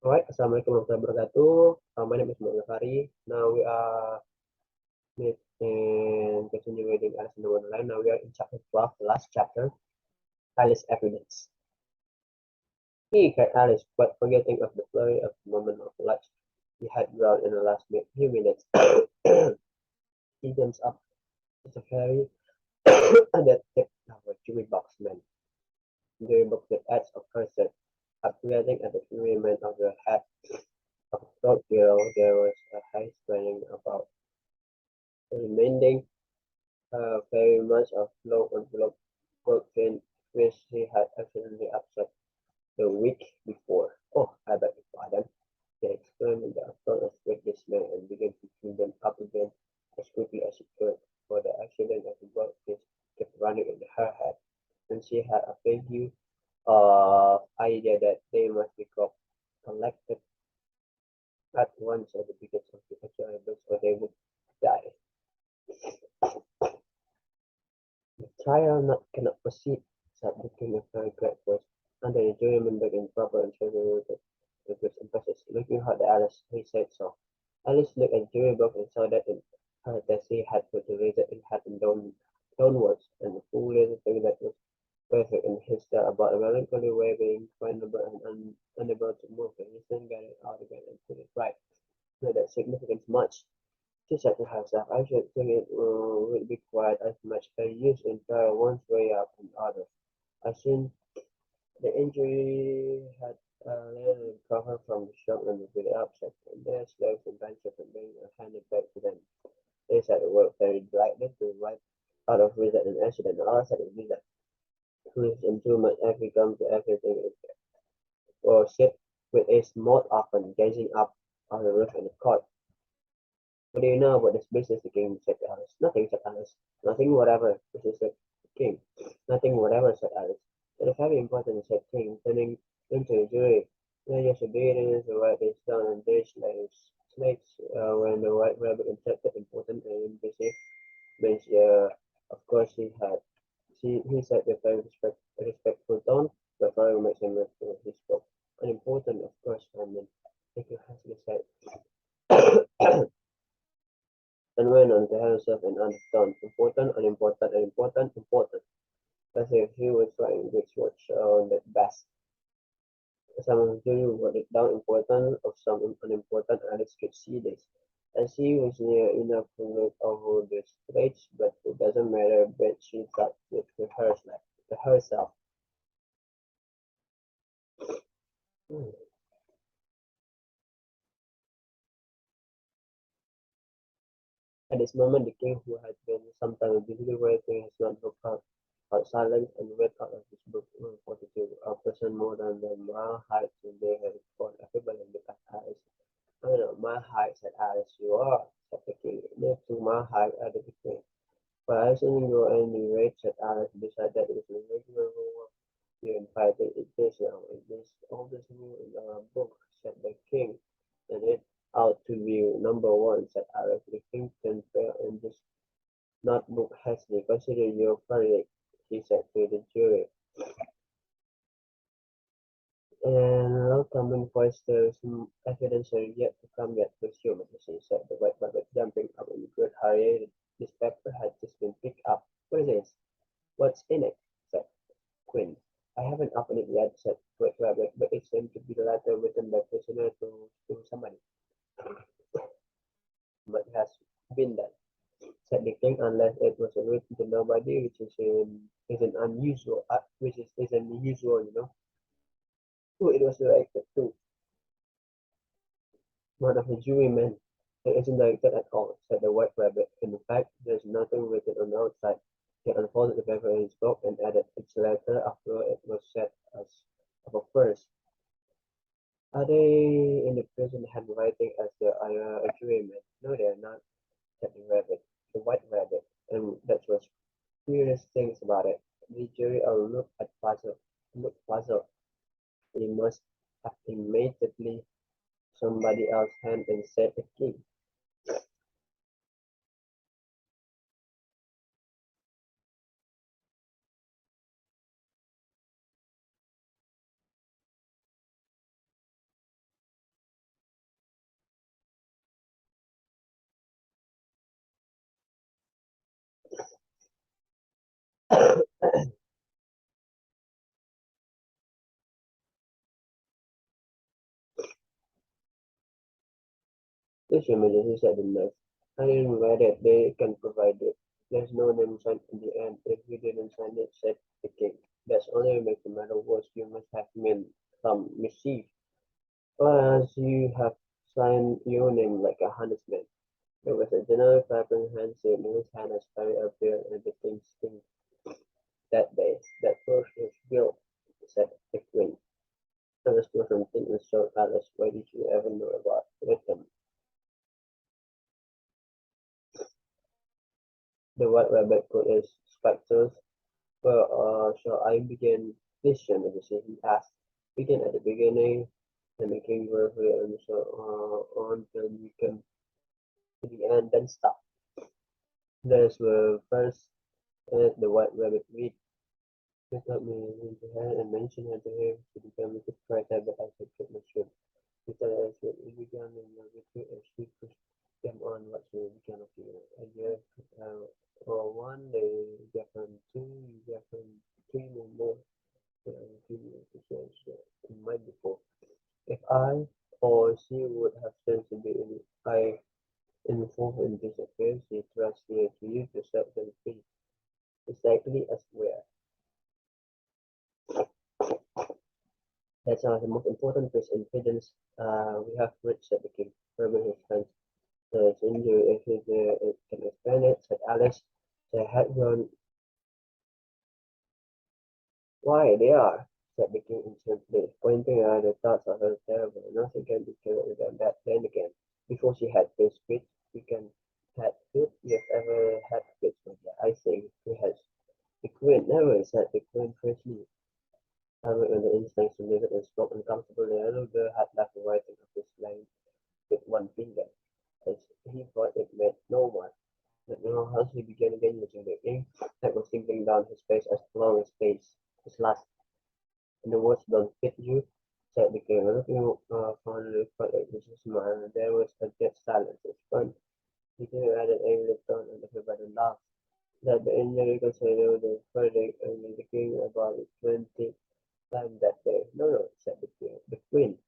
Alright, Assalamualaikum warahmatullahi wabarakatuh. My name is Gifari. Now we are in continue reading Alice in the Wonderland. Now we are in chapter 12, the last chapter, Alice Evidence. He cried Alice, but forgetting of the flurry of the moment of light he had ground in the last few minutes. He jumps up to the fairy that tipped our jewelry box man. The book with edge of cursor, calculating at the remains of the head of the third girl, there was a high spreading about remaining very much of low envelope protein which he had accidentally upset the week before. Oh, I beg your pardon, she exclaimed in the afternoon of great dismay and began to clean them up again as quickly as she could, for the accident of the goldfish kept running in her head, and she had a vague idea that they must be collected at once at the biggest of the actual or they would die. The trial cannot proceed, said the king in a very great voice, under the juryman back in proper and treasury with great emphasis. Looking hard at Alice, he said so. Alice looked at the jury book and saw that in her that she had put the razor in hat and downwards, and the full little thing that was perfect in his style about a melancholy way being findable and unable to move, and he soon got it out again and put it right. Not that significance much. She said to herself, I should think it would be quite as much a use in trial one's way up and other. I think the injury had later recovered from the shock and the upset, and their slaves and benches and being handed back to them. They said the word very lightly to wipe out of reason and accident, and all said it reason, who is in too much every come to everything, or sit with a small often gazing up on the roof in the court. What do you know about this business? The king said to Alice. Nothing, said Alice. Nothing whatever, Mrs. said the king. Nothing whatever, said Alice. It is very important, said King, turning into the jury. Religious obedience, the right is done, and they slaves, when the white rabbit interpreted important and busy, means, of course, he said with a respectful tone, but very much in when he spoke. Unimportant, of course, I mean, thank you, Hasley said. And went on to himself and undertone, important, unimportant, unimportant, important, as if he was writing which was the best. Some of you wrote it down important, of some unimportant, Alex could see this. As he was near enough to look over the stage, but it doesn't matter, but she thought it to herself. Hmm. At this moment, the king, who had been some time busily writing his notebook out silence and read out of his book 42, a person more than the mile height and they had called everybody look at Alice. I don't know, mile height, said Alice. You are, said the king. Near to mile height, added the king. But I shouldn't go any rate, said Alice, beside that it is a regular rule you invited it is now. It is all this new in our book, said the king. And it out to view number one, said Alice. The king turned pale and just notebook hastily. Consider your verdict, he said to the jury. And welcoming voice, there is evidence yet to come yet, presume, she said, the white rabbit jumping up in a great hurry. This paper had just been picked up. What is this? What's in it? Said Quinn. I haven't opened it yet, said White Rabbit, but it seemed to be the letter written by prisoner to somebody. But it has been done, said the king, unless it was written to nobody, is an unusual, is unusual, who it was directed to. One of the jurymen. It isn't directed at all, said the White Rabbit. In fact, there's nothing written on the outside. He unfolded the paper in his book and added its letter after it was said as of a first. Are they in the prison handwriting as the jurymen? No, they are not, said the rabbit, the White Rabbit. And that's what's weirdest things about it. The jury all look puzzled. They must have immediately somebody else's hand and said the king. This humility said enough. I didn't read it, they can provide it. There's no name sign in the end. If you didn't sign it, said the king. That's only make the matter worse. You must have meant some mischief. Or else you have signed your name like a honest man. There was a general clapping handshake in his hand as Harry appeared at the king's king that day. That first was built, said the queen. Alice was something and showed Alice, why did you ever know about them? The white rabbit put his spectacles. Well, shall I begin this your majesty? He asked. Begin at the beginning, and the king gravely and so on till you come to the end, then stop. There's the first, the white rabbit read. Picked up me into her and mentioned her to him to become a good writer, but I said it was true. He said I said we began in the retreat as she pushed them on what we began of a year or one, they get from two, you get from three or more. In my before. If I or she would have sense to be I involved in this affair, she trusts here to you to set them free, exactly as we are. That's the most important piece in evidence we have reached, said the king, rubbing his hands. The injury if it can explain it, said Alice. They had gone. Why, they are, said the king instantly, pointing out the thoughts of her terrible. Nothing can be clearer than that. Then again, before she had this speech, we can had fit you've ever had fit with her. I think he has. The queen never, said the queen freshly. Having the instinct to live it and spoke uncomfortably, the little girl had left the writing of this line with one finger, as he thought it meant no one. But now as he began again using the ink that was sinking down his face as long as his last. And the words don't fit you, said the king, looking fondly quite like this smile, and there was a dead silence. It's fun. The king added angrily tone and everybody laughed. That the engineer considered the verdict and the king about it 20 times that day. No, no, said the king. The queen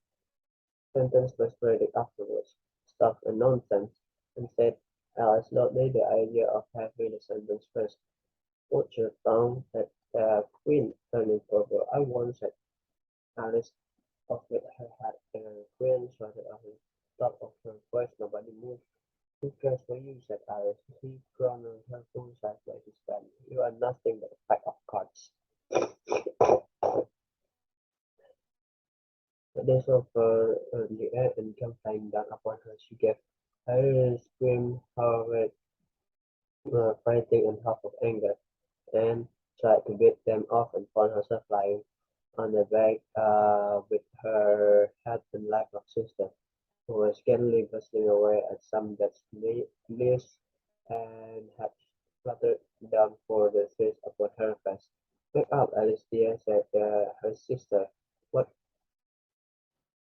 sentenced was verdict afterwards. Stuff and nonsense, and said Alice lovely the idea of having the sentence first. Watch your tongue, said the queen, turning purple. I once said Alice offered her hat and the queen shouted at the top of her voice. Nobody moved. Who cares for you, said Alice. He groaned on her full size like his friend. You are nothing but a pack of cards. The days of the air and came flying down upon her. She gave a scream, however, frightened and half of anger, and tried to beat them off and found herself lying on the bed with her head and lap of sister, who was scantily bustling away at some that least and had fluttered down for the face upon her face. Wake up, Alice dear, said her sister. What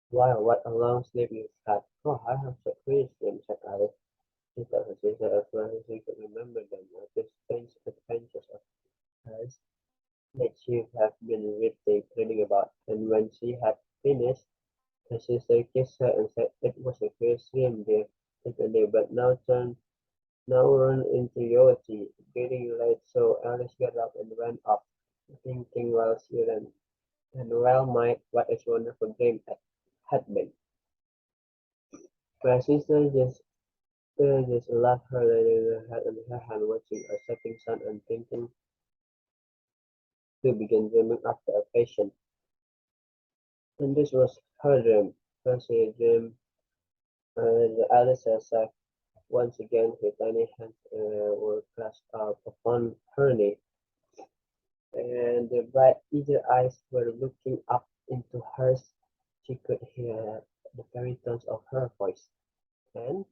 what a long sleep you've had. Oh, I have such great dreams, said Alice. She thought her sister as well as she could remember them, the strange adventures of hers that she had been reading about. And when she had finished, her sister kissed her and said it was a great dream, dear, tenderly, but now run into your tea. Getting late, so Alice got up and ran off, thinking while she ran, and well might what a wonderful dream it had been. My sister just left her laying her head on her hand, watching a setting sun and thinking to begin dreaming after a patient. And this was her dream. First she dreamed Alice herself. Once again, her tiny hands were clasped up upon her knee, and the bright, eager eyes were looking up into hers. She could hear the very tones of her voice, and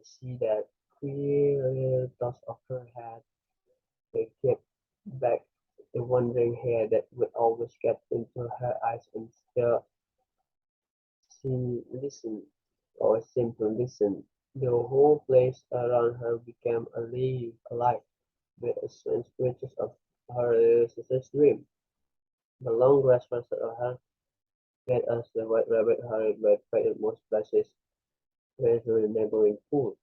see the queer little toss of her head, the kept back the wandering hair that would always get into her eyes and still she listened or seemed to listen. The whole place around her became alive with a strange creatures of her sister's dream. The long grass was her head as the white rabbit hurried by frightened most places went to the neighboring pool.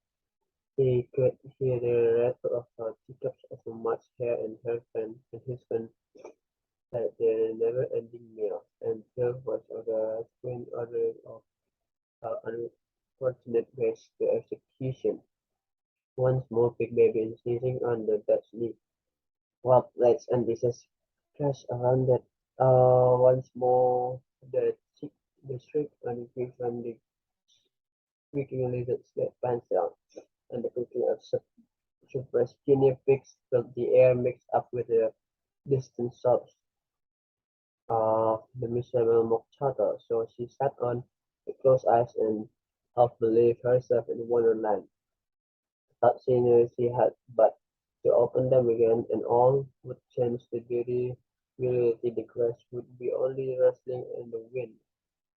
He could hear the rattle of her teacups of so much hair and her friend and his friend had their never-ending meal, and Phil was of the twin order of unfortunate ways to execution. One small pig baby is sneezing on the Dutch knee, while plates and dishes crash around it. Once more, the shriek and grief from the squeaking lizards get pants down, and the cooking of suppressed guinea pigs filled the air mixed up with the distant sobs of the miserable Mochata. So she sat on with closed eyes and half believed herself in Wonderland. Thought she knew she had but to open them again, and all would change the reality the grass would be only rustling in the wind,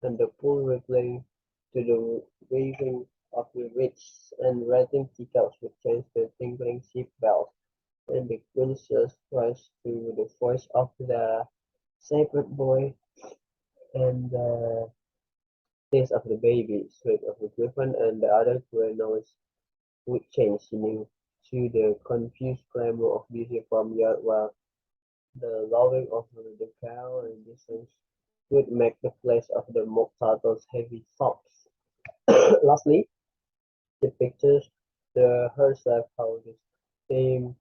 and the pool rippling to the waving of the reeds, and rattling teacups would change to tinkling sheep bells, and the princess was to the voice of the shepherd boy, and the taste of the baby, shriek of the griffin, and the other queer noise would change to the confused clamor of beauty from yard, while the lowing of the cow in the distance would make the place of the mock turtle's heavy sobs. Lastly, the pictures the herself how the same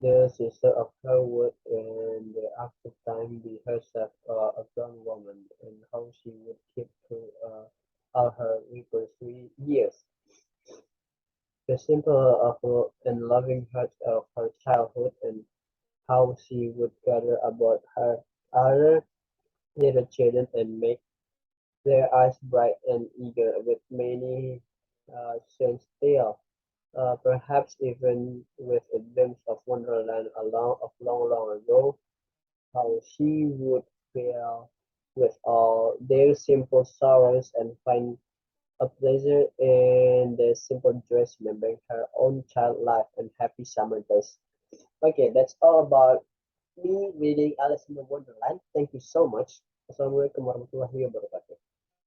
the sister of her would in the after time be herself a grown woman, and how she would keep through all her reaper's years. The simple and loving heart of her childhood, and how she would gather about her other little children and make their eyes bright and eager with many strange tales, perhaps even with a glimpse of Wonderland long ago, how she would feel with all their simple sorrows and find a pleasure in the simple joys, remembering her own child life and happy summer days. Okay, that's all about me reading Alice in the Wonderland. Thank you so much. Assalamualaikum warahmatullahi wabarakatuh.